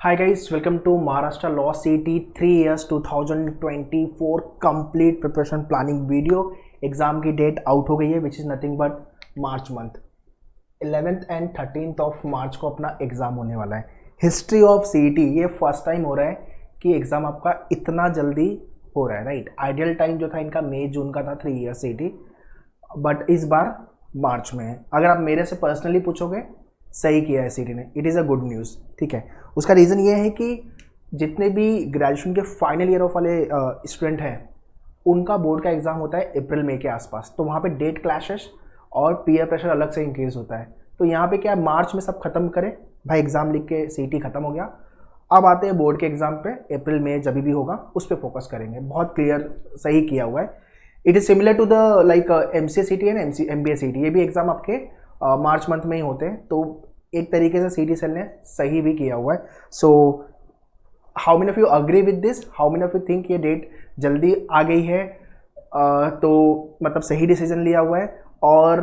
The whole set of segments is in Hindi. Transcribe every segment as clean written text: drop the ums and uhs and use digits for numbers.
Hi guys, welcome to Maharashtra Law CT 3 years 2024 complete preparation planning video. Exam की डेट आउट हो गई है which is nothing but March month 11th and 13th of March को अपना एग्ज़ाम होने वाला है. हिस्ट्री ऑफ CT ये फर्स्ट टाइम हो रहा है कि एग्ज़ाम आपका इतना जल्दी हो रहा है, राइट. आइडियल टाइम जो था इनका मई जून का था 3 year CT, बट इस बार मार्च में है. अगर आप मेरे से पर्सनली पूछोगे सही किया है सीटी ने, it is a good news. ठीक है, उसका रीज़न ये है कि जितने भी ग्रेजुएशन के फाइनल ईयर ऑफ वाले स्टूडेंट हैं उनका बोर्ड का एग्ज़ाम होता है अप्रैल मई के आसपास, तो वहाँ पे डेट क्लैशेस और पीयर प्रेशर अलग से इंक्रीज होता है. तो यहाँ पे क्या मार्च में सब खत्म करें भाई, एग्ज़ाम लिख के सीटी खत्म हो गया. अब आते हैं बोर्ड के एग्ज़ाम पे, अप्रैल मई जब भी होगा उस पर फोकस करेंगे. बहुत क्लियर सही किया हुआ है. It is similar to the like MCA CT and MBA CT, ये भी एग्ज़ाम आपके मार्च मंथ में ही होते हैं. तो एक तरीके से सीटी सेल ने सही भी किया हुआ है. So how many of you agree with this, how many of you think ये डेट जल्दी आ गई है तो मतलब सही डिसीजन लिया हुआ है, और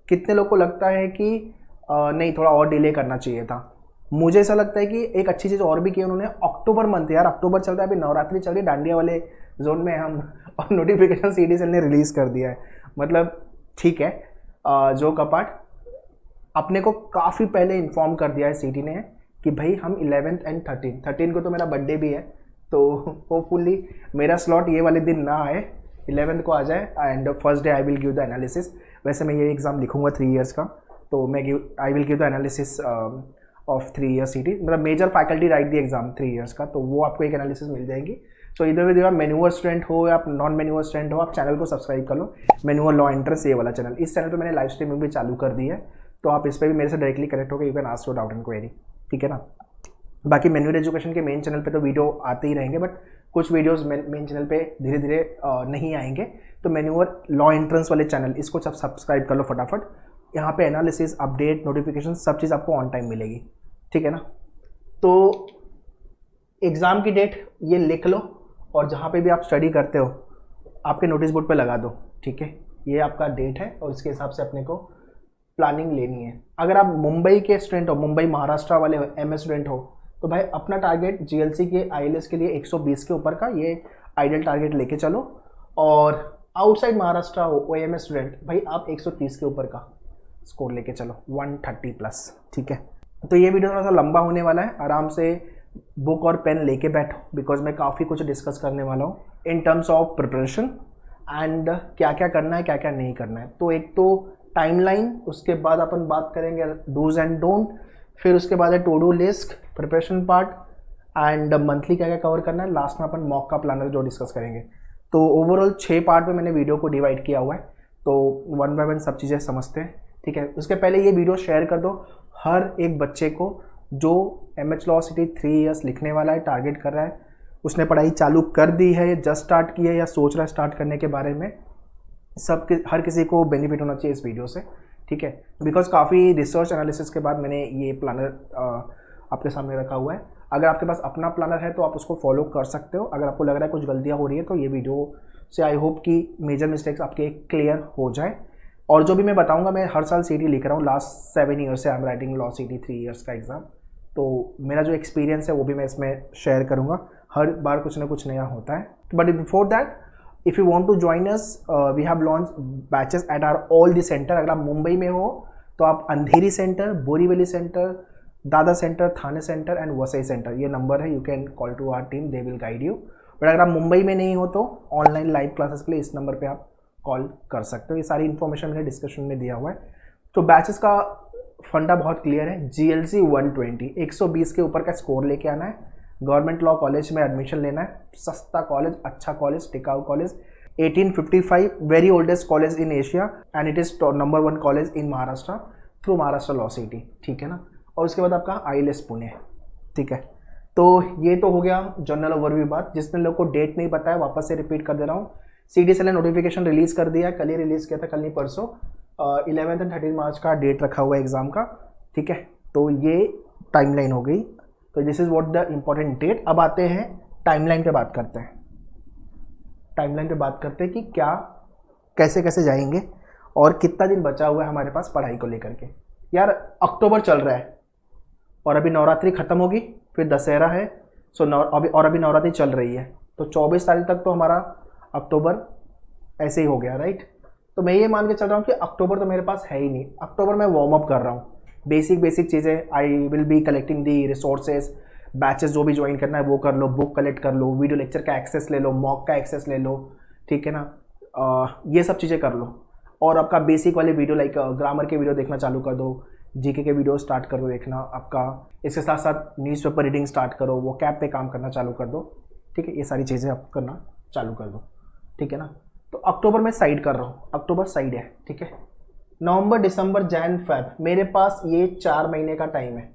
कितने लोग को लगता है कि नहीं थोड़ा और डिले करना चाहिए था. मुझे ऐसा लगता है कि एक अच्छी चीज़ और भी की उन्होंने. अक्टूबर मंथ, यार अक्टूबर चल रहा है, अभी नवरात्रि चल रही है, डांडिया वाले जोन में हम, और नोटिफिकेशन सीटी सेल ने रिलीज़ कर दिया है. मतलब ठीक है, जो कपाट अपने को काफ़ी पहले इन्फॉर्म कर दिया है सीटी ने कि भाई हम 11th एंड 13 को तो मेरा बर्थडे भी है, तो होपफुली मेरा स्लॉट ये वाले दिन ना आए, 11th को आ जाए and first day I will give the analysis. वैसे मैं ये एग्ज़ाम लिखूंगा 3 years का, तो मैं I will give the analysis of 3 year CT. मतलब major faculty right the exam 3 years का, तो वो आपको एक एनालिसिस मिल जाएगी. तो इधर भी आप मेन्यूअर स्टूडेंट हो या आप नॉन मेन्यूअर स्टूडेंट हो, आप चैनल को सब्सक्राइब कर लो. मेन्यूअर लॉ एंट्रेंस ये वाला चैनल, इस चैनल पर मैंने लाइव स्ट्रीमिंग भी चालू कर दी है, तो आप इस पर भी मेरे से डायरेक्टली कनेक्ट होकर you can ask your doubt and query. ठीक है ना. बाकी मैन्युअल एजुकेशन के मेन चैनल पे तो वीडियो आते ही रहेंगे, बट कुछ वीडियोस मेन चैनल पे धीरे धीरे नहीं आएंगे. तो मैन्युअल लॉ एंट्रेंस वाले चैनल, इसको सब सब्सक्राइब कर लो फटाफट. यहाँ पे एनालिसिस, अपडेट, नोटिफिकेशन सब चीज़ आपको ऑन टाइम मिलेगी. ठीक है ना. तो एग्ज़ाम की डेट ये लिख लो, और जहाँ पे भी आप स्टडी करते हो आपके नोटिस बोर्ड पे लगा दो. ठीक है, ये आपका डेट है और इसके हिसाब से अपने को प्लानिंग लेनी है. अगर आप मुंबई के स्टूडेंट हो, मुंबई महाराष्ट्र वाले MS स्टूडेंट हो, तो भाई अपना टारगेट GLC के ILS के लिए 120 के ऊपर का ये आइडियल टारगेट लेके चलो. और आउटसाइड महाराष्ट्र हो OMS स्टूडेंट, भाई आप 130 के ऊपर का स्कोर लेके चलो, 130+. ठीक है, तो ये वीडियो थोड़ा सा लंबा होने वाला है. आराम से बुक और पेन लेके बैठो, बिकॉज मैं काफ़ी कुछ डिस्कस करने वाला हूँ in terms of preparation and क्या क्या करना है क्या क्या नहीं करना है. तो एक तो टाइमलाइन, उसके बाद अपन बात करेंगे डूज एंड डोंट, फिर उसके बाद है to do list, preparation part, and monthly क्या क्या कवर करना है. लास्ट में अपन मॉक का प्लानर जो डिस्कस करेंगे. तो ओवरऑल 6 पार्ट में मैंने वीडियो को डिवाइड किया हुआ है, तो 1 by 1 सब चीज़ें समझते हैं. ठीक है, उसके पहले ये वीडियो शेयर कर दो हर एक बच्चे को जो MH Law CT 3 years लिखने वाला है, टारगेट कर रहा है, उसने पढ़ाई चालू कर दी है, जस्ट स्टार्ट की है या सोच रहा है स्टार्ट करने के बारे में. हर किसी को बेनिफिट होना चाहिए इस वीडियो से. ठीक है, बिकॉज काफ़ी रिसर्च एनालिसिस के बाद मैंने ये प्लानर आपके सामने रखा हुआ है. अगर आपके पास अपना प्लानर है तो आप उसको फॉलो कर सकते हो. अगर आपको लग रहा है कुछ गलतियाँ हो रही है तो ये वीडियो से आई होप कि मेजर मिस्टेक्स आपके क्लियर हो जाए. और जो भी मैं बताऊंगा, मैं हर साल CT लिख रहा हूँ, लास्ट 7 years से I am writing law CT 3 years का एग्ज़ाम. तो मेरा जो एक्सपीरियंस है वो भी मैं इसमें शेयर करूँगा. हर बार कुछ ना कुछ नया होता है. But before that, if you want to join us, we have launch batches at our all the centre. अगर आप मुंबई में हो तो आप Andheri centre, Borivali centre, Dadar centre, Thane centre and Vasai centre, ये नंबर है, you can call to our team, they will guide you. But अगर आप मुंबई में नहीं हो तो ऑनलाइन लाइव क्लासेस के लिए इस नंबर पर आप कॉल कर सकते हो. ये सारी इन्फॉर्मेशन मैंने डिस्कशन में दिया हुआ है. तो बैचेस का फंडा बहुत क्लियर है. GLC 120, 120 के ऊपर का स्कोर लेके आना है. गवर्नमेंट लॉ कॉलेज में एडमिशन लेना है, सस्ता कॉलेज, अच्छा कॉलेज, टिकाऊ college. 1855, very oldest college in Asia and it is number 1 college in Maharashtra through Maharashtra law CT. ठीक है ना. और उसके बाद आपका ILS पुणे. ठीक है, तो ये तो हो गया जनरल ओवरव्यू बात. जिसने लोग को डेट नहीं बताया, वापस से रिपीट कर दे रहा हूँ. CT सेल ने नोटिफिकेशन रिलीज़ कर दिया, कल ही रिलीज़ किया था, कल नहीं परसों. 11th एंड 13 मार्च का डेट रखा हुआ है एग्ज़ाम का. ठीक है, तो ये टाइमलाइन हो गई. तो this is what the important date. अब आते हैं टाइमलाइन पे बात करते हैं. टाइमलाइन पे बात करते हैं कि क्या कैसे कैसे जाएंगे और कितना दिन बचा हुआ है हमारे पास पढ़ाई को लेकर के. यार अक्टूबर चल रहा है और अभी नवरात्रि ख़त्म होगी, फिर दशहरा है, सो अभी नवरात्रि चल रही है, तो 24 तारीख तक तो हमारा अक्टूबर ऐसे ही हो गया, राइट। तो मैं ये मान के चल रहा हूँ कि अक्टूबर तो मेरे पास है ही नहीं। अक्टूबर में वार्म अप कर रहा हूँ, बेसिक चीज़ें। आई will B collecting the resources, batches जो भी ज्वाइन करना है वो कर लो, बुक कलेक्ट कर लो, वीडियो लेक्चर का एक्सेस ले लो, मॉक का एक्सेस ले लो, ठीक है ना। ये सब चीज़ें कर लो। और आपका बेसिक वाले वीडियो लाइक ग्रामर के वीडियो देखना चालू कर दो, जीके के वीडियो स्टार्ट कर दो देखना आपका। इसके साथ साथ न्यूज़पेपर रीडिंग स्टार्ट करो, वो कैब पे काम करना चालू कर दो, ठीक है। ये सारी चीज़ें आप करना चालू कर दो, ठीक है ना। तो अक्टूबर में साइड कर रहा हूँ, अक्टूबर साइड है, ठीक है। नवंबर, दिसंबर, जैन, फेब, मेरे पास ये 4 महीने का टाइम है।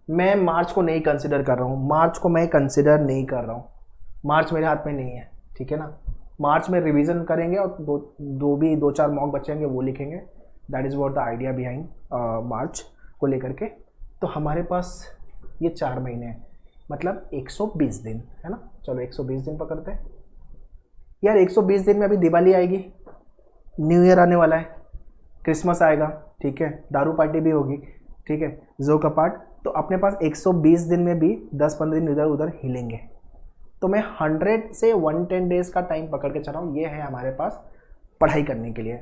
मैं मार्च को नहीं कंसिडर कर रहा हूँ, मार्च को मैं कंसिडर नहीं कर रहा हूँ, मार्च मेरे हाथ में नहीं है, ठीक है ना। मार्च में रिवीजन करेंगे और दो चार मॉक बचेंगे वो लिखेंगे। That is what the idea behind March को लेकर के। तो हमारे पास ये 4 महीने हैं, मतलब 120 दिन है ना। चलो 120 दिन पकड़ते हैं यार। 120 दिन में अभी दिवाली आएगी, न्यू ईयर आने वाला है, क्रिसमस आएगा, ठीक है, दारू पार्टी भी होगी, ठीक है, जो का पार्ट। तो अपने पास 120 दिन में भी 10-15 दिन इधर उधर हिलेंगे। तो मैं 100 से 110 डेज़ का टाइम पकड़ के चल रहा हूँ, ये है हमारे पास पढ़ाई करने के लिए।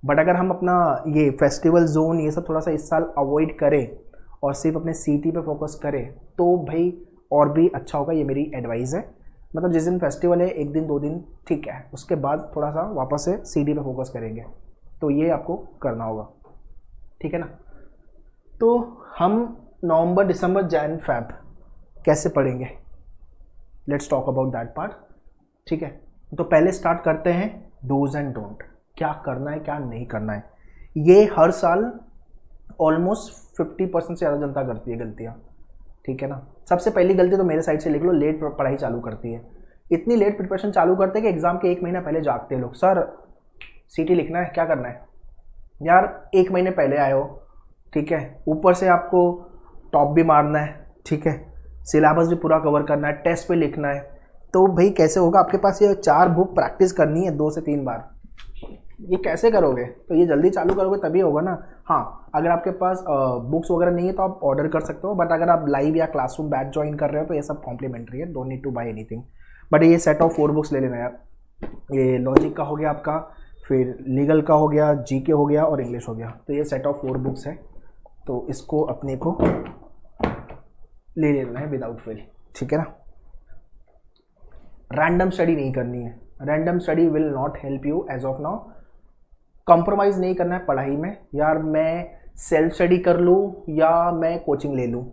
बट अगर हम अपना ये फेस्टिवल जोन ये सब थोड़ा सा इस साल अवॉइड करें और सिर्फ अपने सीटी पे फोकस करें तो भाई और भी अच्छा होगा, ये मेरी एडवाइस है। मतलब जिस दिन फेस्टिवल है 1 दिन 2 दिन ठीक है, उसके बाद थोड़ा सा वापस से सीटी पे फोकस करेंगे, तो ये आपको करना होगा, ठीक है ना। तो हम नवंबर, दिसंबर, जैन, फेब कैसे पढ़ेंगे, let's talk about that part, ठीक है। तो पहले स्टार्ट करते हैं डूज एंड डोंट, क्या करना है क्या नहीं करना है। ये हर साल ऑलमोस्ट 50% से ज़्यादा जनता करती है गलतियाँ, ठीक है ना। सबसे पहली गलती तो मेरे साइड से लिख लो, लेट पढ़ाई चालू करती है। इतनी लेट प्रिपरेशन चालू करते हैं कि एग्जाम के 1 महीना पहले जागते हैं लोग। सर सीटी लिखना है, क्या करना है यार, 1 महीने पहले आए हो, ठीक है। ऊपर से आपको टॉप भी मारना है, ठीक है, सिलेबस भी पूरा कवर करना है, टेस्ट पे लिखना है, तो भाई कैसे होगा। आपके पास ये 4 बुक प्रैक्टिस करनी है 2 से 3 बार, ये कैसे करोगे। तो ये जल्दी चालू करोगे तभी होगा ना। हाँ, अगर आपके पास बुक्स वगैरह नहीं है तो आप ऑर्डर कर सकते हो, बट अगर आप लाइव या क्लासरूम बैच ज्वाइन कर रहे हो तो ये सब कॉम्प्लीमेंट्री है, don't need to buy anything. But ये सेट ऑफ 4 बुक्स ले लेना यार। ये लॉजिक का हो गया आपका, फिर लीगल का हो गया, जीके हो गया और इंग्लिश हो गया। तो ये सेट ऑफ 4 बुक्स है, तो इसको अपने को ले लेना है विदाउट फेल, ठीक है ना। रैंडम स्टडी नहीं करनी है, random study will not help you as of now. Compromise नहीं करना है पढ़ाई में यार। मैं सेल्फ स्टडी कर लूँ या मैं कोचिंग ले लूँ,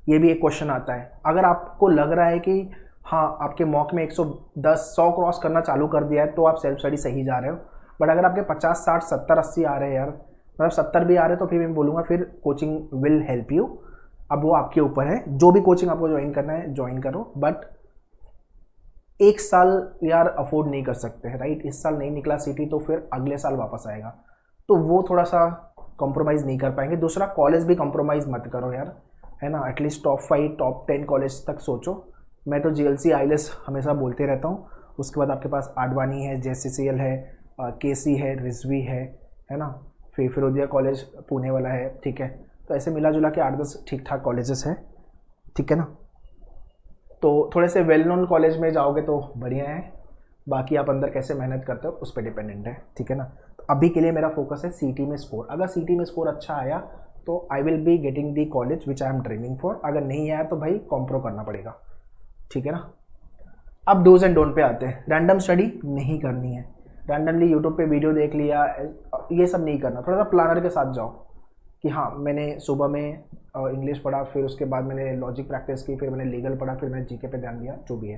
ये भी एक क्वेश्चन आता है। अगर आपको लग रहा है कि हाँ आपके मॉक में 110-100 क्रॉस करना चालू कर दिया है तो आप सेल्फ स्टडी सही जा रहे हो। बट अगर आपके 50, 60, 70, 80 आ रहे हैं यार, मतलब 70 भी आ रहे हैं, तो फिर मैं बोलूँगा फिर कोचिंग विल हेल्प यू। अब वो आपके ऊपर है, जो भी कोचिंग आपको ज्वाइन करना है ज्वाइन करो, बट 1 साल यार अफोर्ड नहीं कर सकते हैं, राइट। इस साल नहीं निकला सीटी तो फिर अगले साल वापस आएगा, तो वो थोड़ा सा कॉम्प्रोमाइज़ नहीं कर पाएंगे। दूसरा, कॉलेज भी कॉम्प्रोमाइज़ मत करो यार, है ना। एटलीस्ट टॉप 5, टॉप 10 कॉलेज तक सोचो। मैं तो GLC IELTS हमेशा बोलते रहता हूँ। उसके बाद आपके पास आडवाणी है, JCCL है, KC है, रिजवी है ना, फिर फिरोदिया कॉलेज पुणे वाला है, ठीक है। तो ऐसे मिला जुला के 8-10 ठीक ठाक कॉलेजेस हैं, ठीक है ना। तो थोड़े से वेल नोन कॉलेज में जाओगे तो बढ़िया है, बाकी आप अंदर कैसे मेहनत करते हो उस पर डिपेंडेंट है, ठीक है ना। तो अभी के लिए मेरा फोकस है सीटी में स्कोर। अगर सीटी में स्कोर अच्छा आया तो आई will be getting the college which I am dreaming for. अगर नहीं आया तो भाई कॉम्प्रो करना पड़ेगा, ठीक है ना। अब डूज एंड डोंट पे आते हैं। रैंडम स्टडी नहीं करनी है, रैंडमली यूट्यूब पे वीडियो देख लिया, ये सब नहीं करना। थोड़ा सा प्लानर के साथ जाओ कि हाँ मैंने सुबह में इंग्लिश पढ़ा, फिर उसके बाद मैंने लॉजिक प्रैक्टिस की, फिर मैंने लीगल पढ़ा, फिर मैंने जीके पे ध्यान दिया, जो भी है,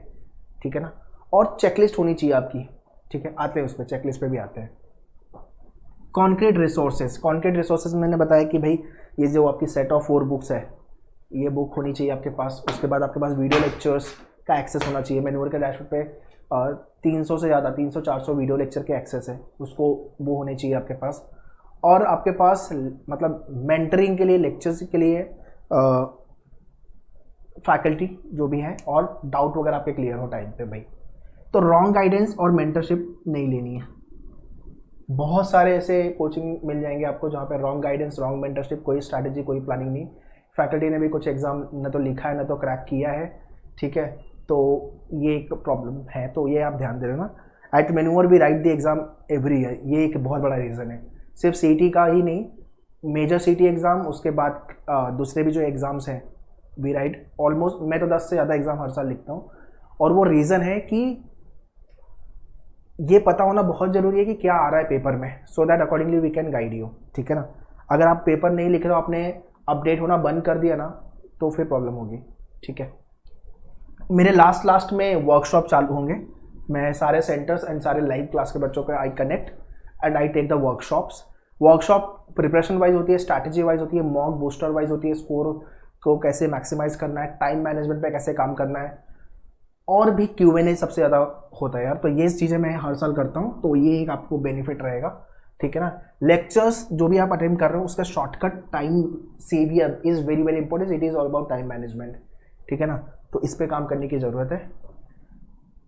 ठीक है ना। और चेकलिस्ट होनी चाहिए आपकी, ठीक है। आते हैं उस पर, चेकलिस्ट पे भी आते हैं। कॉन्क्रीट रिसोर्सेज मैंने बताया कि भाई ये जो आपकी सेट ऑफ 4 बुक्स है, ये बुक होनी चाहिए आपके पास। उसके बाद आपके पास वीडियो लेक्चर्स का एक्सेस होना चाहिए। मैन्योर के डैशबोर्ड पे 300 से ज़्यादा 300-400 वीडियो लेक्चर के एक्सेस है, उसको वो होने चाहिए आपके पास। और आपके पास मतलब मेंटरिंग के लिए, लेक्चर्स के लिए फैकल्टी जो भी है, और डाउट वगैरह आपके क्लियर हो टाइम पे भाई। तो रॉन्ग गाइडेंस और मेंटरशिप नहीं लेनी है। बहुत सारे ऐसे कोचिंग मिल जाएंगे आपको जहाँ पे रॉन्ग गाइडेंस, रॉन्ग मेंटरशिप, कोई स्ट्रैटेजी, कोई प्लानिंग नहीं। फैकल्टी ने भी कुछ एग्ज़ाम न तो लिखा है न तो क्रैक किया है, ठीक है, तो ये एक प्रॉब्लम है, तो ये आप ध्यान दे लेना। एट मेन्यूअर भी right the exam every year, ये एक बहुत बड़ा रीज़न है। सिर्फ सीटी का ही नहीं, मेजर सीटी एग्ज़ाम, उसके बाद दूसरे भी जो एग्ज़ाम्स हैं वी राइट ऑलमोस्ट, मैं तो 10 से ज़्यादा एग्ज़ाम हर साल लिखता हूँ। और वो रीज़न है कि ये पता होना बहुत ज़रूरी है कि क्या आ रहा है पेपर में, so that accordingly we can guide you, ठीक है ना। अगर आप पेपर नहीं लिख रहे हो, आपने अपडेट होना बंद कर दिया ना, तो फिर प्रॉब्लम होगी, ठीक है। मेरे लास्ट में वर्कशॉप चालू होंगे, मैं सारे सेंटर्स एंड सारे लाइव क्लास के बच्चों को I connect and I take the workshops. Workshop preparation wise होती है, स्ट्रैटेजी वाइज होती है, मॉक बूस्टर वाइज होती है, स्कोर को कैसे मैक्सिमाइज करना है, टाइम मैनेजमेंट पे कैसे काम करना है, और भी Q&A सबसे ज़्यादा होता है यार। तो ये चीज़ें मैं हर साल करता हूँ, तो ये एक आपको बेनिफिट रहेगा, ठीक है ना। लेक्चर्स जो भी आप अटेंड कर रहे हो उसका shortcut time saver is very very important, it is all about time management, ठीक है ना। तो इस पर काम करने की ज़रूरत है।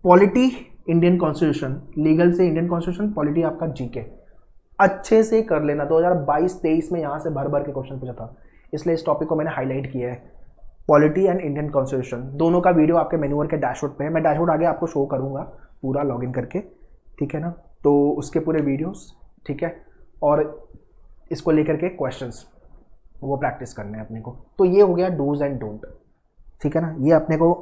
पॉलिटी इंडियन कॉन्स्टिट्यूशन, लीगल से इंडियन कॉन्स्टिट्यूशन, पॉलिटी आपका जीके अच्छे से कर लेना। 2022-23 में यहाँ से भर भर के क्वेश्चन पूछा था, इसलिए इस टॉपिक को मैंने हाईलाइट किया है। पॉलिटी एंड इंडियन कॉन्स्टिट्यूशन दोनों का वीडियो आपके मेन्यूअर के डैशबोर्ड पे है, मैं डैशबोर्ड आगे आपको शो करूँगा पूरा लॉगिन करके, ठीक है ना। तो उसके पूरे वीडियोस, ठीक है, और इसको लेकर के क्वेश्चंस वो प्रैक्टिस करने हैं अपने को। तो ये हो गया डूज एंड डोंट, ठीक है ना, ये अपने को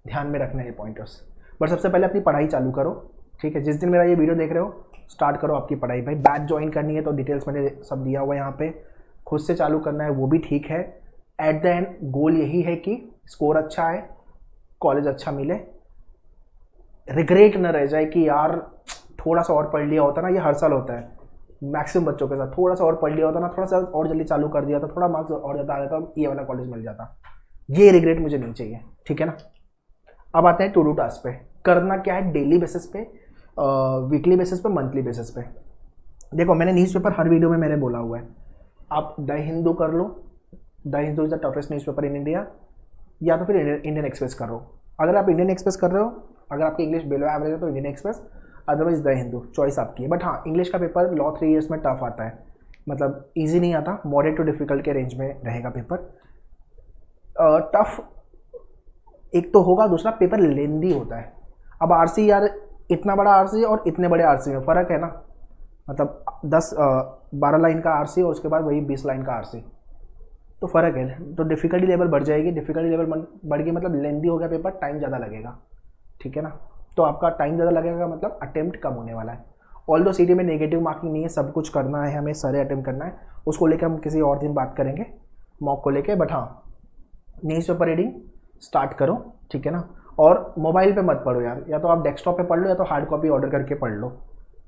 ध्यान में रखना है पॉइंटर्स। बट सबसे पहले अपनी पढ़ाई चालू करो, ठीक है। जिस दिन मेरा ये वीडियो देख रहे हो स्टार्ट करो आपकी पढ़ाई। भाई बैच ज्वाइन करनी है तो डिटेल्स मैंने सब दिया हुआ है यहाँ पे, खुद से चालू करना है वो भी ठीक है। एट द एंड गोल यही है कि स्कोर अच्छा आए, कॉलेज अच्छा मिले, रिग्रेट न रह जाए कि यार थोड़ा सा और पढ़ लिया होता ना। ये हर साल होता है मैक्सिमम बच्चों के साथ, थोड़ा सा और पढ़ लिया होता ना, थोड़ा सा और जल्दी चालू कर दिया था, थोड़ा मार्क्स और ज़्यादा आ जाता, ये वाला कॉलेज मिल जाता। ये रिग्रेट मुझे नहीं चाहिए, ठीक है ना। अब आते हैं टू डू टास्क पे। करना क्या है डेली बेसिस पे, वीकली बेसिस पे, मंथली बेसिस पे। देखो मैंने न्यूज़पेपर हर वीडियो में मैंने बोला हुआ है, आप द हिंदू कर लो, the Hindu is the toughest newspaper in India, या तो फिर इंडियन एक्सप्रेस कर लो। अगर आप इंडियन एक्सप्रेस कर रहे हो, अगर आपकी इंग्लिश बिलो एवरेज है तो Indian express, otherwise the Hindu, choice आपकी है। बट हाँ, इंग्लिश का पेपर लॉ 3 ईयर्स में टफ आता है, मतलब ईजी नहीं आता, मॉडरेट टू डिफिकल्ट के रेंज में रहेगा पेपर। टफ एक तो होगा, दूसरा पेपर लेंदी होता है। अब आरसी यार, इतना बड़ा आरसी और इतने बड़े आरसी में फ़र्क है ना, मतलब 10-12 लाइन का आरसी और उसके बाद वही 20 लाइन का आरसी, तो फ़र्क है। तो डिफ़िकल्टी लेवल बढ़ जाएगी, डिफ़िकल्टी लेवल बढ़ गई मतलब लेंदी हो गया पेपर, टाइम ज़्यादा लगेगा, ठीक है ना। तो आपका टाइम ज़्यादा लगेगा मतलब अटेम्प्ट कम होने वाला है। ऑल दो सिटी में नेगेटिव मार्किंग नहीं है, सब कुछ करना है हमें, सारे अटेम्प्ट करना है, उसको लेकर हम किसी और दिन बात करेंगे मॉक को लेके। बट हाँ, न्यूज़पेपर रीडिंग स्टार्ट करो, ठीक है ना। और मोबाइल पे मत पढ़ो यार, या तो आप डेस्कटॉप पे पढ़ लो या तो हार्ड कॉपी ऑर्डर करके पढ़ लो।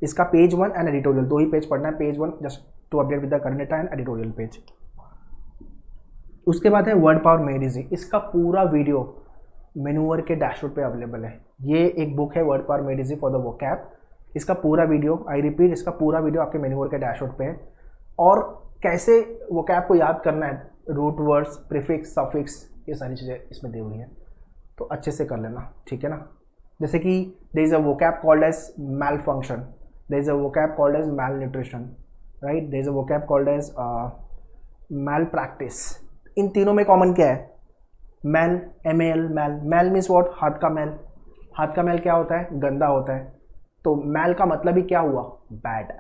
इसका पेज 1 एंड एडिटोरियल, 2 ही पेज पढ़ना है, page 1 just to update with the current data and editorial page. उसके बाद है वर्ड पावर मेड इजी, इसका पूरा वीडियो मेन्यूअर के डैशबोर्ड पे अवेलेबल है। ये एक बुक है word power made easy for the vocab, इसका पूरा वीडियो, आई रिपीट, इसका पूरा वीडियो आपके मेन्यूअर के डैशबोर्ड पे है। और कैसे वोकैब को याद करना है, रूट वर्ड्स, प्रीफिक्स, सफिक्स, ये सारी चीज़ें इसमें दी हुई हैं, तो अच्छे से कर लेना, ठीक है ना। जैसे कि there is a vocab called as mal function, there is a vocab called as mal nutrition, right, there is a vocab called as mal practice. इन तीनों में कॉमन क्या है, mal, MAL, mal. Mal means what, हाथ का मैल। हाथ का मैल क्या होता है, गंदा होता है, तो मैल का मतलब ही क्या हुआ, बैड।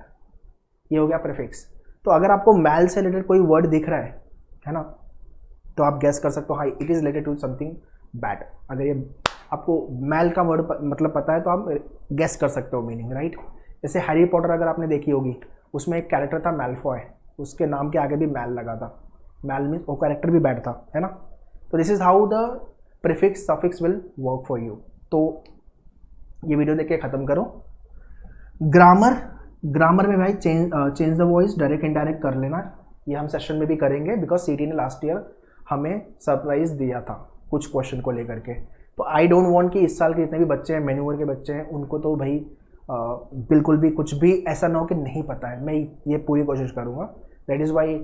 ये हो गया प्रीफिक्स। तो अगर आपको मैल से रिलेटेड कोई वर्ड दिख रहा है ना, तो आप गैस कर सकते हो, हाँ it is related to something bad. अगर ये आपको मैल का वर्ड मतलब पता है तो आप गैस कर सकते हो मीनिंग, राइट। जैसे हैरी पॉटर अगर आपने देखी होगी, उसमें एक कैरेक्टर था मैलफॉय, उसके नाम के आगे भी मैल लगा था, मैल मीन्स वो कैरेक्टर भी बैड था, है ना। तो this is how the prefix suffix will work for you. तो ये वीडियो देख के ख़त्म करो। ग्रामर में भाई change the voice, direct indirect कर लेना, ये हम सेशन में भी करेंगे, बिकॉज सीटी ने लास्ट ईयर हमें सरप्राइज दिया था कुछ क्वेश्चन को लेकर के। तो आई डोंट वांट कि इस साल के जितने भी बच्चे हैं, मेन्यूअर के बच्चे हैं, उनको तो भाई बिल्कुल भी कुछ भी ऐसा ना हो कि नहीं पता है। मैं ये पूरी कोशिश करूँगा, that is why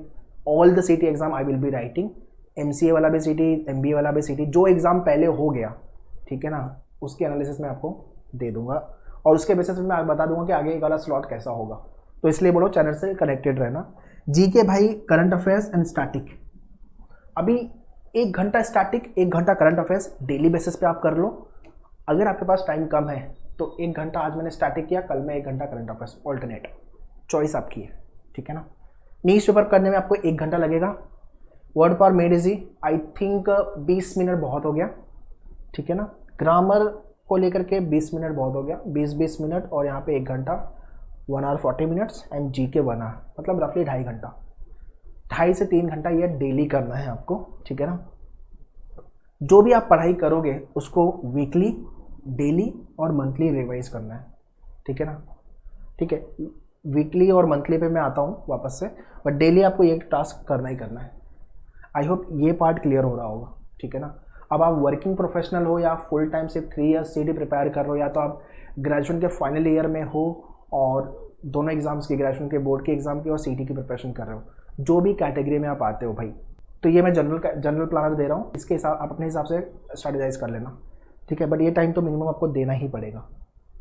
all the CT exam I will be writing, MCA वाला भी सीटी, MBA वाला भी सीटी, जो एग्ज़ाम पहले हो गया, ठीक है ना, उसके एनालिसिस मैं आपको दे दूंगा, और उसके बेसिस पे मैं बता दूंगा कि आगे एक वाला स्लॉट कैसा होगा। तो इसलिए बोलो चैनल से कनेक्टेड रहना। GK भाई करंट अफेयर्स एंड स्टैटिक, अभी 1 घंटा स्टैटिक, 1 घंटा करंट अफेयर्स डेली बेसिस पे आप कर लो। अगर आपके पास टाइम कम है तो 1 घंटा आज मैंने स्टैटिक किया, कल मैं 1 घंटा करंट अफेयर्स, ऑल्टरनेट, चॉइस आपकी है, ठीक है ना। न्यूज़ पेपर करने में आपको 1 घंटा लगेगा। Word power made easy, I think 20 minute बहुत हो गया, ठीक है ना। ग्रामर को लेकर के 20 मिनट बहुत हो गया, 20 मिनट, और यहाँ पे 1 घंटा, 1 आवर 40 मिनट्स, एंड जी के 1 आवर, मतलब रफली 2.5 घंटा, 2.5 से 3 घंटा ये डेली करना है आपको, ठीक है ना। जो भी आप पढ़ाई करोगे उसको वीकली, डेली और मंथली रिवाइज करना है, ठीक है ना। ठीक है, वीकली और मंथली पे मैं आता हूँ वापस से, बट डेली आपको ये टास्क करना ही करना है। आई होप ये पार्ट क्लियर हो रहा होगा, ठीक है ना। अब आप वर्किंग प्रोफेशनल हो या फुल टाइम से 3 ईयर्स सीडी प्रिपेयर कर रहे हो, या तो आप ग्रेजुएशन के फाइनल ईयर में हो और दोनों एग्जाम्स की, ग्रेजुएशन के बोर्ड के एग्जाम की और सीटी की प्रिपरेशन कर रहे हो, जो भी कैटेगरी में आप आते हो भाई, तो ये मैं जनरल प्लानर दे रहा हूँ, इसके हिसाब आप अपने हिसाब से स्ट्रेटेजाइज कर लेना, ठीक है। बट ये टाइम तो मिनिमम आपको देना ही पड़ेगा,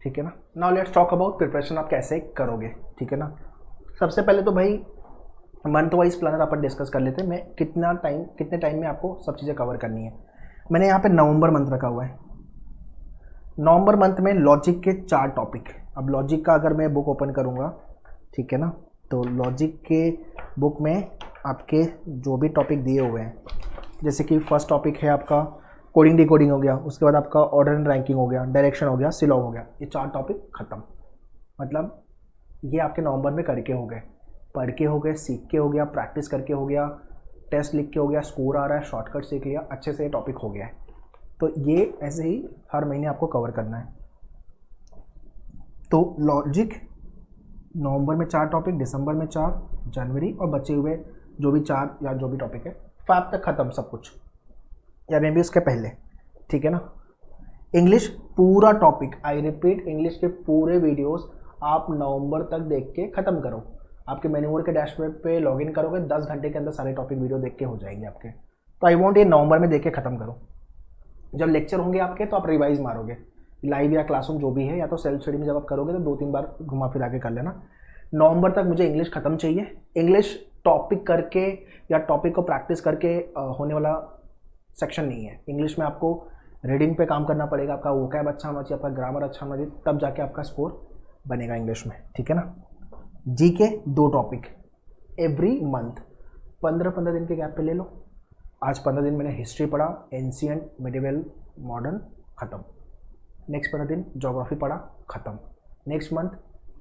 ठीक है ना। Now let's talk about preparation आप कैसे करोगे, ठीक है ना। सबसे पहले तो भाई मंथ वाइज प्लानर अपन डिस्कस कर लेते हैं। मैं कितने टाइम में आपको सब चीज़ें कवर करनी है। मैंने यहाँ पे नवंबर मंथ रखा हुआ है। नवंबर मंथ में लॉजिक के 4 टॉपिक। अब लॉजिक का अगर मैं बुक ओपन करूँगा, ठीक है ना, तो लॉजिक के बुक में आपके जो भी टॉपिक दिए हुए हैं, जैसे कि फर्स्ट टॉपिक है आपका कोडिंग डिकोडिंग हो गया, उसके बाद आपका ऑर्डर एंड रैंकिंग हो गया, डायरेक्शन हो गया, सिलॉग हो गया, ये 4 टॉपिक खत्म। मतलब ये आपके नवंबर में करके हो गए, पढ़ के हो गए, सीख के हो गया, प्रैक्टिस करके हो गया, टेस्ट लिख के हो गया, स्कोर आ रहा है, शॉर्टकट सीख लिया, अच्छे से ये टॉपिक हो गया है। तो ये ऐसे ही हर महीने आपको कवर करना है। तो लॉजिक नवंबर में 4 टॉपिक, दिसंबर में 4, जनवरी और बचे हुए जो भी 4 या जो भी टॉपिक है, फैब तक ख़त्म सब कुछ, या मे भी उसके पहले, ठीक है ना। इंग्लिश पूरा टॉपिक, आई रिपीट, इंग्लिश के पूरे वीडियोस आप नवंबर तक देख के ख़त्म करो। आपके मेन्यूवर के डैशबोर्ड पे लॉगिन करोगे, 10 घंटे के अंदर सारे टॉपिक वीडियो देख के हो जाएंगे आपके। तो आई वांट ये नवंबर में देख के ख़त्म करो। जब लेक्चर होंगे आपके तो आप रिवाइज मारोगे, लाइव या क्लासरूम जो भी है, या तो सेल्फ स्टडी में जब आप करोगे तो 2-3 बार घुमा फिरा के कर लेना। नवंबर तक मुझे इंग्लिश ख़त्म चाहिए। इंग्लिश टॉपिक करके या टॉपिक को प्रैक्टिस करके होने वाला सेक्शन नहीं है। इंग्लिश में आपको रीडिंग पे काम करना पड़ेगा, आपका वोकैब अच्छा होना चाहिए, आपका ग्रामर अच्छा होना चाहिए, तब जाके आपका स्कोर बनेगा इंग्लिश में, ठीक है ना। जी के 2 टॉपिक एवरी मंथ, 15-15 दिन के गैप पे ले लो। आज 15 दिन मैंने हिस्ट्री पढ़ा, एंशिएंट, मिडिवल, मॉडर्न, ख़त्म। नेक्स्ट 15 दिन ज्योग्राफी पढ़ा, ख़त्म। नेक्स्ट मंथ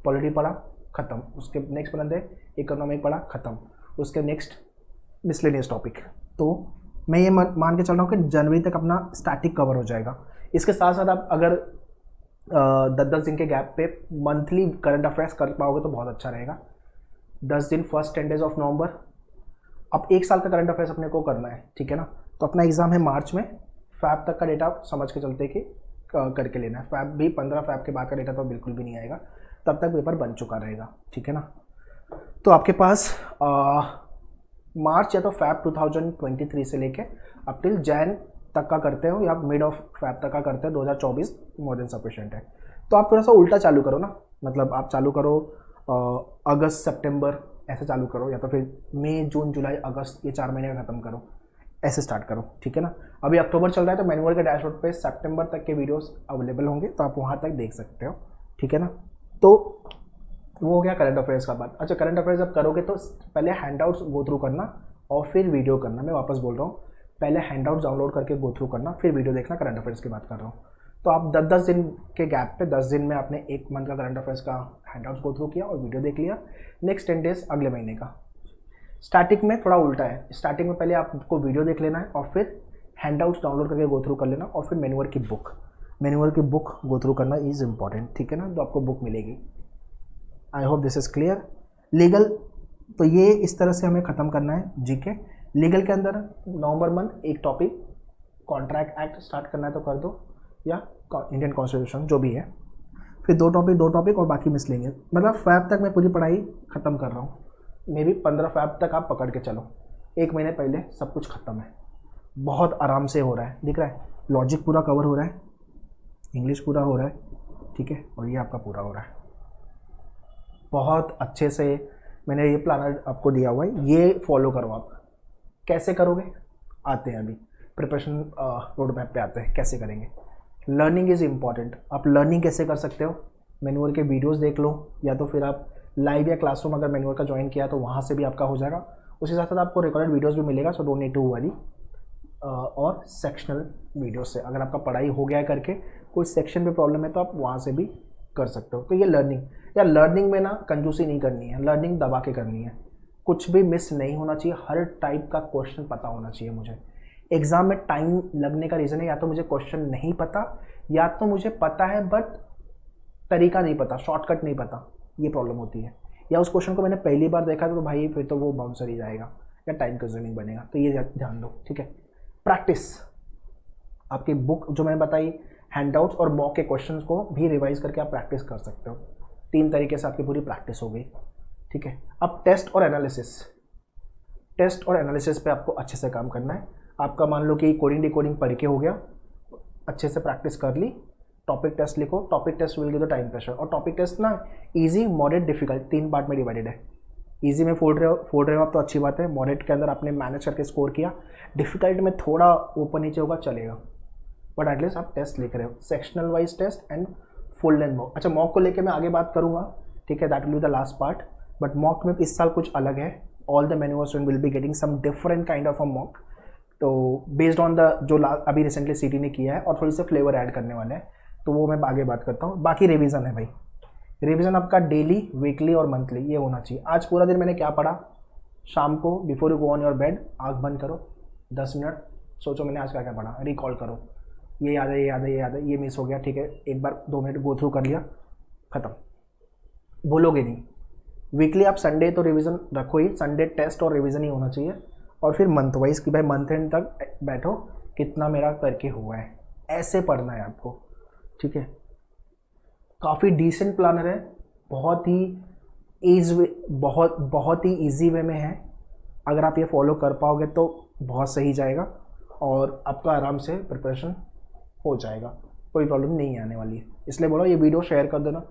पॉलिटी पढ़ा, ख़त्म। उसके नेक्स्ट मंथ है इकोनॉमिक पढ़ा, ख़त्म। उसके नेक्स्ट मिसलेनियस टॉपिक। तो मैं ये मान के चल रहा हूँ कि जनवरी तक अपना स्टैटिक कवर हो जाएगा। इसके साथ साथ आप अगर 10-10 दिन के गैप पे मंथली करंट अफेयर्स कर पाओगे तो बहुत अच्छा रहेगा। 10 दिन फर्स्ट 10 डेज ऑफ नवंबर। अब 1 साल का करंट अफेयर्स अपने को करना है, ठीक है ना। तो अपना एग्जाम है मार्च में, फैब तक का डेटा समझ के चलते कि करके लेना है। फैब भी 15 फैब के बाद का डेटा तो बिल्कुल भी नहीं आएगा, तब तक पेपर बन चुका रहेगा, ठीक है ना। तो आपके पास मार्च या तो फैब 2023 से लेके अब टिल जैन तक का करते हो या मिड ऑफ फैब तक का करते हो 2024 मोर देन सफिशिएंट है। तो आप थोड़ा सा उल्टा चालू करो ना, मतलब आप चालू करो अगस्त सितंबर ऐसे चालू करो, या तो फिर मई जून जुलाई अगस्त ये 4 महीने का ख़त्म करो, ऐसे स्टार्ट करो, ठीक है ना। अभी अक्टूबर चल रहा है तो मैनुअल के डैशबोर्ड पे सितंबर तक के वीडियोस अवेलेबल होंगे, तो आप वहाँ तक देख सकते हो, ठीक है ना। तो वो हो गया करंट अफेयर्स का बात। अच्छा, करंट अफेयर्स जब करोगे तो पहले हैंडआउट्स गो थ्रू करना और फिर वीडियो करना। मैं वापस बोल रहा हूँ, पहले हैंडआउट्स डाउनलोड करके गो थ्रू करना, फिर वीडियो देखना। करंट अफेयर्स की बात कर रहा हूँ। तो आप 10-10 दिन के गैप पे 10 दिन में आपने 1 मंथ का करंट अफेयर्स का हैंडआउट्स गो थ्रू किया और वीडियो देख लिया। नेक्स्ट 10 डेज अगले महीने का। स्टार्टिंग में थोड़ा उल्टा है, स्टार्टिंग में पहले आपको वीडियो देख लेना है और फिर हैंडआउट्स डाउनलोड करके गो थ्रू कर लेना, और फिर मैनुअल की बुक गो थ्रू करना इज़ इम्पॉर्टेंट, ठीक है ना। तो आपको बुक मिलेगी। I hope this is clear. Legal, तो ये इस तरह से हमें ख़त्म करना है जीके। लीगल के अंदर नवंबर month 1 topic, contract act start करना है तो कर दो, या इंडियन कॉन्स्टिट्यूशन जो भी है, फिर 2 टॉपिक और बाकी मिस लेंगे। मतलब फैब तक मैं पूरी पढ़ाई ख़त्म कर रहा हूँ। मे बी 15 फैब तक आप पकड़ के चलो, 1 महीने पहले सब कुछ ख़त्म है। बहुत आराम से हो रहा है, दिख रहा है। लॉजिक पूरा कवर हो रहा है, इंग्लिश पूरा हो रहा है, ठीक है, और ये आपका पूरा हो रहा है। बहुत अच्छे से मैंने ये प्लानर आपको दिया हुआ है, ये फॉलो करो। आप कैसे करोगे? आते हैं अभी प्रिपरेशन रोड मैप पे आते हैं कैसे करेंगे। Learning is important. आप लर्निंग कैसे कर सकते हो, मैनुअल के वीडियोस देख लो, या तो फिर आप लाइव या क्लासरूम अगर मैनुअल का ज्वाइन किया तो वहाँ से भी आपका हो जाएगा। उसके साथ साथ आपको रिकॉर्डेड वीडियोस भी मिलेगा, so don't need to worry. और सेक्शनल वीडियो से अगर आपका पढ़ाई हो गया है करके कोई सेक्शन में प्रॉब्लम है तो आप वहाँ से भी कर सकते हो। तो ये लर्निंग, या लर्निंग में ना कंजूसी नहीं करनी है, लर्निंग दबा के करनी है। कुछ भी मिस नहीं होना चाहिए, हर टाइप का क्वेश्चन पता होना चाहिए मुझे। एग्ज़ाम में टाइम लगने का रीज़न है या तो मुझे क्वेश्चन नहीं पता, या तो मुझे पता है बट तरीका नहीं पता, शॉर्टकट नहीं पता, ये प्रॉब्लम होती है। या उस क्वेश्चन को मैंने पहली बार देखा तो भाई फिर तो वो बाउंसर ही जाएगा या टाइम कंज्यूमिंग बनेगा। तो ये ध्यान दो, ठीक है। प्रैक्टिस, आपकी बुक जो मैंने बताई, हैंडआउट्स और मॉक के क्वेश्चंस को भी रिवाइज करके आप प्रैक्टिस कर सकते हो। 3 तरीके से आपकी पूरी प्रैक्टिस हो गई, ठीक है। अब टेस्ट और एनालिसिस, टेस्ट और एनालिसिस पे आपको अच्छे से काम करना है। आपका मान लो कि कोडिंग डिकोडिंग पढ़ के हो गया, अच्छे से प्रैक्टिस कर ली, टॉपिक टेस्ट लिखो। Topic test will give the time pressure. और टॉपिक टेस्ट ना इजी, मॉडरेट, डिफिकल्ट 3 पार्ट में डिवाइडेड है। इजी में फोड़ रहे हो आप तो अच्छी बात है, मॉडरेट के अंदर आपने मैनेज करके स्कोर किया, डिफिकल्ट में थोड़ा ऊपर नीचे होगा चलेगा, बट एटलीस्ट आप टेस्ट लिख रहे हो। Sectional wise test and full length mock. अच्छा, मॉक को लेके मैं आगे बात करूंगा, ठीक है, that will be the last part. But mock में इस साल कुछ अलग है, all the manual student will be getting some different kind of a mock. तो बेस्ड ऑन द जो अभी रिसेंटली सीटी ने किया है, और थोड़ी से फ्लेवर ऐड करने वाले हैं, तो वो मैं आगे बात करता हूँ। बाकी रिवीजन है भाई, रिवीजन आपका डेली, वीकली और मंथली ये होना चाहिए। आज पूरा दिन मैंने क्या पढ़ा, शाम को before you go on your bed आँख बंद करो, 10 मिनट सोचो मैंने आज क्या क्या पढ़ा, रिकॉल करो, ये याद है, ये याद है, ये याद है, ये मिस हो गया, ठीक है, एक बार 2 मिनट गो थ्रू कर लिया, ख़त्म, बोलोगे नहीं। वीकली आप संडे तो रिवीजन रखो ही, संडे टेस्ट और रिवीजन ही होना चाहिए। और फिर मंथ वाइज कि भाई मंथ एंड तक बैठो कितना मेरा करके हुआ है, ऐसे पढ़ना है आपको, ठीक है। काफ़ी डिसेंट प्लानर है, बहुत ही ईजी वे में है। अगर आप ये फॉलो कर पाओगे तो बहुत सही जाएगा और आपका आराम से प्रिपरेशन हो जाएगा, कोई प्रॉब्लम नहीं आने वाली है। इसलिए बोलो ये वीडियो शेयर कर देना।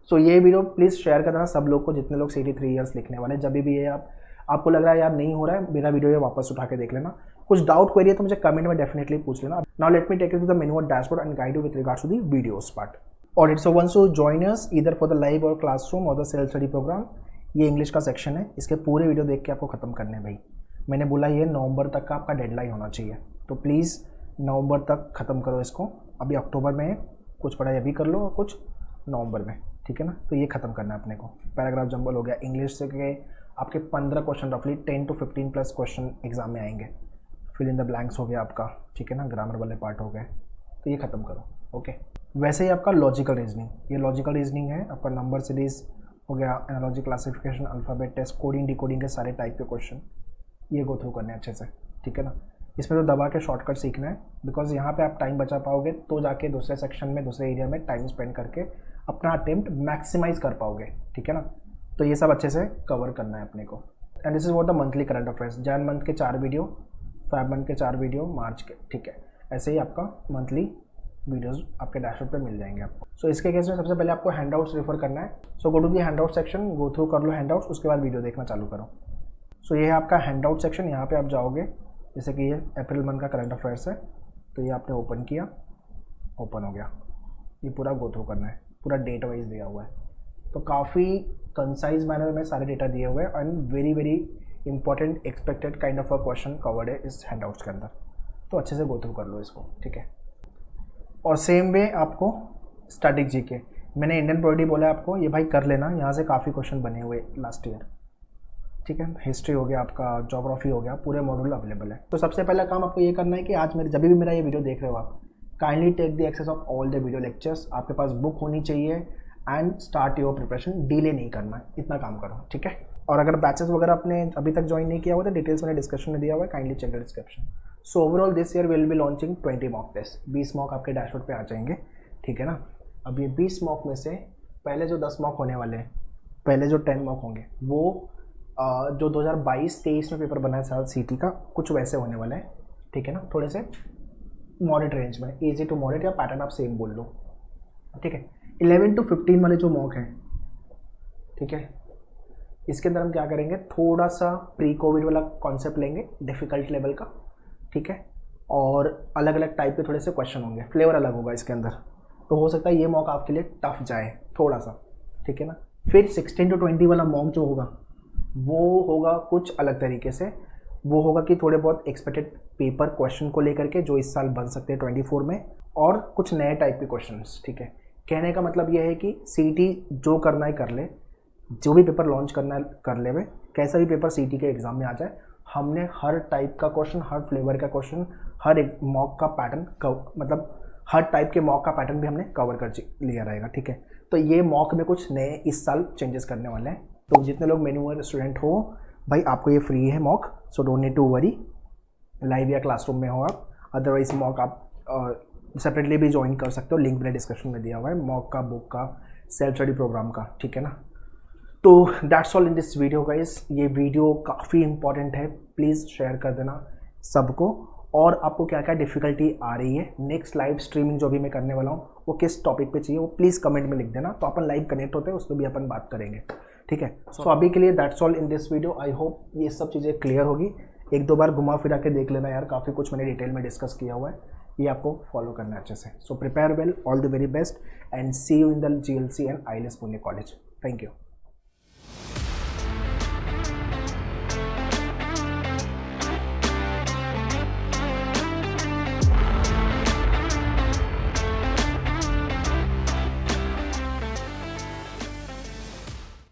सो ये वीडियो प्लीज़ शेयर कर देना सब लोग को, जितने लोग CT 3 ईयर्स लिखने वाले हैं। जब भी ये आपको लग रहा है यार नहीं हो रहा है, मेरा वीडियो ये वापस उठा के देख लेना। कुछ डाउट क्वेरी है तो मुझे कमेंट में डेफिनेटली पूछ लेना। Now let me take you to the manual dashboard and guide you with regards to the videos part. और it's once to join us either for the live और क्लासरूम और द सेल्फ स्टडी प्रोग्राम। ये इंग्लिश का सेक्शन है, इसके पूरे वीडियो देख के आपको खत्म करने हैं भाई। मैंने बोला ये नवंबर तक का आपका डेडलाइन होना चाहिए, तो प्लीज़ नवंबर तक ख़त्म करो इसको। अभी अक्टूबर में है, कुछ पढ़ाई अभी कर लो और कुछ नवंबर में, ठीक है ना। तो ये खत्म करना है अपने को। पैराग्राफ जंबल हो गया, इंग्लिश से के आपके 15 क्वेश्चन, रफली 10 to 15 प्लस क्वेश्चन एग्जाम में आएंगे। फिल इन द ब्लैंक्स हो गया आपका, ठीक है ना, ग्रामर वाले पार्ट हो गए, तो ये खत्म करो, ओके। वैसे ही आपका लॉजिकल रीजनिंग, ये लॉजिकल रीजनिंग है आपका, नंबर सीरीज हो गया, analogy classification, alphabet test, coding decoding के सारे टाइप के क्वेश्चन ये गो थ्रू करने हैं अच्छे से, ठीक है ना। इसमें तो दबा के शॉर्टकट सीखना है, बिकॉज यहाँ पे आप टाइम बचा पाओगे तो जाके दूसरे सेक्शन में, दूसरे एरिया में टाइम स्पेंड करके अपना अटेम्प्ट मैक्सिमाइज कर पाओगे, ठीक है ना। तो ये सब अच्छे से कवर करना है अपने को। And this is what the monthly current affairs. Jain month के 4 वीडियो, फेब मंथ के 4 वीडियो, मार्च के, ठीक है। ऐसे ही आपका मंथली वीडियोस आपके डैशबोर्ड पे मिल जाएंगे आपको। सो इसके केस में सबसे पहले आपको हैंडआउट्स रेफर करना है। So go to the handout section, go through कर लो हैंडआउट्स, उसके बाद वीडियो देखना चालू करो। सो ये है आपका हैंडआउट सेक्शन। यहाँ पे आप जाओगे, जैसे कि ये अप्रैल मंथ का करंट अफेयर्स है, तो ये आपने ओपन किया, ओपन हो गया। ये पूरा गो थ्रू करना है, पूरा डेट वाइज दिया हुआ है, तो काफ़ी कंसाइज मैनर में सारे डेटा दिए हुए हैं and very very important expected kind of a question covered है इस हैंडआउट्स के अंदर। तो अच्छे से गो थ्रू कर लो इसको, ठीक है। और सेम वे आपको स्टैटिक जीके, मैंने इंडियन पॉलिटी बोला है आपको, ये भाई कर लेना, यहाँ से काफ़ी क्वेश्चन बने हुए लास्ट ईयर, ठीक है। हिस्ट्री हो गया आपका, ज्योग्राफी हो गया, पूरे मॉड्यूल अवेलेबल है। तो सबसे पहला काम आपको ये करना है कि आज जब भी मेरा ये वीडियो देख रहे हो आप, kindly take the access of all the video lectures. आपके पास बुक होनी चाहिए and start your preparation, delay नहीं करना है, इतना काम करो, ठीक है। और अगर बैचेस वगैरह आपने अभी तक ज्वाइन नहीं किया हुआ तो डिटेल्स मैंने डिस्क्रिप्शन में दिया हुआ है, kindly check the description. So overall this year will be launching 20 mock test, 20 mock आपके डैशबोर्ड पे आ जाएंगे, ठीक है ना। अब ये 20 मॉक में से पहले जो 10 मॉक होने वाले हैं, पहले जो 10 मॉक होंगे वो जो 2022-23 में पेपर बना है साल CT का, कुछ वैसे होने वाले हैं, ठीक है ना। थोड़े से मॉडरेट रेंज में, इजी टू मॉडरेट या पैटर्न आप सेम बोल लो, ठीक है। 11 to 15 वाले जो मॉक हैं, ठीक है, इसके अंदर हम क्या करेंगे, थोड़ा सा प्री कोविड वाला कॉन्सेप्ट लेंगे, डिफिकल्ट लेवल का, ठीक है, और अलग अलग टाइप के थोड़े से क्वेश्चन होंगे, फ्लेवर अलग होगा इसके अंदर, तो हो सकता है ये मॉक आपके लिए टफ जाए थोड़ा सा, ठीक है ना। फिर 16 to 20 वाला मॉक जो होगा वो होगा कुछ अलग तरीके से, वो होगा कि थोड़े बहुत एक्सपेक्टेड पेपर क्वेश्चन को लेकर के जो इस साल बन सकते हैं 24 में, और कुछ नए टाइप के क्वेश्चंस, ठीक है। कहने का मतलब ये है कि सीईटी जो करना है कर ले, जो भी पेपर लॉन्च करना है कर ले, वे कैसा भी पेपर सीईटी के एग्जाम में आ जाए, हमने हर टाइप का क्वेश्चन, हर फ्लेवर का क्वेश्चन, हर एक मॉक का पैटर्न मतलब हर टाइप के मॉक का पैटर्न भी हमने कवर कर लिया रहेगा, ठीक है। तो ये मॉक में कुछ नए इस साल चेंजेस करने वाले हैं, तो जितने लोग मेन्यूअर स्टूडेंट हो भाई आपको ये फ्री है mock, so don't need to worry, live या क्लासरूम में हो आप, अदरवाइज मॉक आप सेपरेटली भी ज्वाइन कर सकते हो, लिंक मैंने डिस्क्रिप्शन में दिया हुआ है, मॉक का, बुक का, सेल्फ स्टडी प्रोग्राम का, ठीक है ना। तो that's all in this video guys, ये वीडियो काफ़ी इंपॉर्टेंट है, प्लीज़ शेयर कर देना सबको। और आपको क्या क्या डिफ़िकल्टी आ रही है, नेक्स्ट लाइव स्ट्रीमिंग जो भी मैं करने वाला हूँ वो किस टॉपिक पे चाहिए वो प्लीज़ कमेंट में लिख देना, तो अपन लाइव कनेक्ट होते हैं, उस पर भी अपन बात करेंगे, ठीक है। सो अभी के लिए that's all in this video, I hope ये सब चीज़ें क्लियर होगी। एक दो बार घुमा फिरा के देख लेना यार, काफ़ी कुछ मैंने डिटेल में डिस्कस किया हुआ है, ये आपको फॉलो करना है अच्छे से। So prepare well, all the very best and see you in the GLC and IELTS Pune college. Thank you.